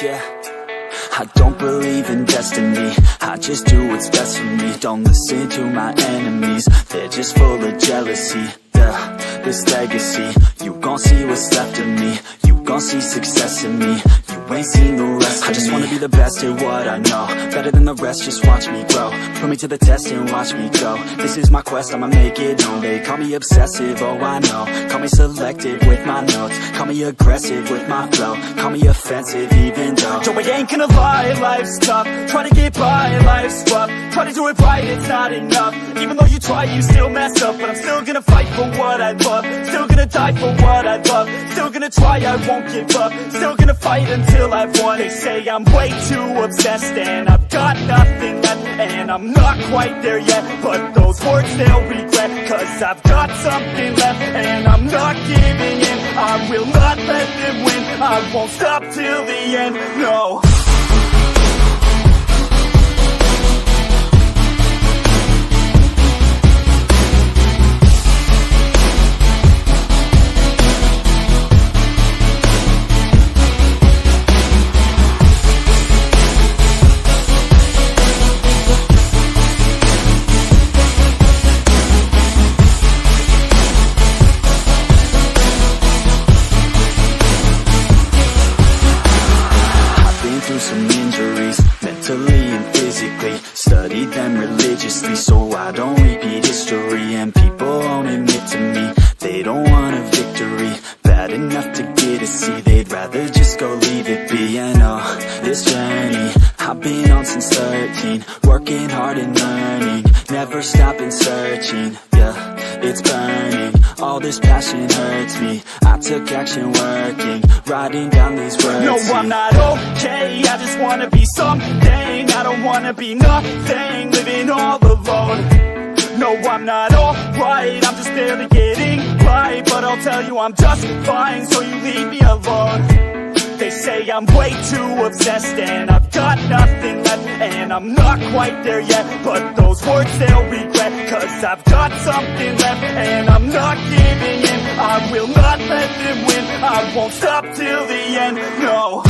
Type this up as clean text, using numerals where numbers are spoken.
yeah. I don't believe in destiny, I just do what's best for me. Don't listen to my enemies, they're just full of jealousy. Yeah, this legacy, you gon' see what's left of me. You gon' see success in me, you ain't seen the rest of me. I just wanna be the best at what I know, better than the rest, just watch me grow. Put me to the test and watch me go. This is my quest, I'ma make it known. They call me obsessive, oh I know. Call me selective with my notes, call me aggressive with my flow. Call me offensive even though Joe, I ain't gonna lie, life's tough. Try to get by, life's rough. Try to do it right, it's not enough. Even though you try, you still mess up. But I'm still gonna fight for what I love, still gonna die for what I love. Still gonna try, I won't give up. Still gonna fight until I've won. They say I'm way too obsessed and I've got nothing left, and I'm not quite there yet, but those words they'll regret. Cause I've got something left and I'm not giving in. I will not let them win, I won't stop till the end, no. Some injuries, mentally and physically. Studied them religiously so I don't repeat history. And people won't admit to me they don't want a victory bad enough to get a C. They'd rather just go leave it be. And oh, this journey I've been on since 13, working hard and learning, never stopping searching. Yeah, it's burning, all this passion hurts me. I took action working, writing down these words. No, I'm not okay, I just wanna be something. I don't wanna be nothing, living all alone. No, I'm not alright, I'm just barely getting by. But I'll tell you I'm just fine, so you leave me alone. They say I'm way too obsessed and I've got nothing left, and I'm not quite there yet, but those words they'll regret. Cause I've got something left and I'm not giving in. I will not let them win, I won't stop till the end, no.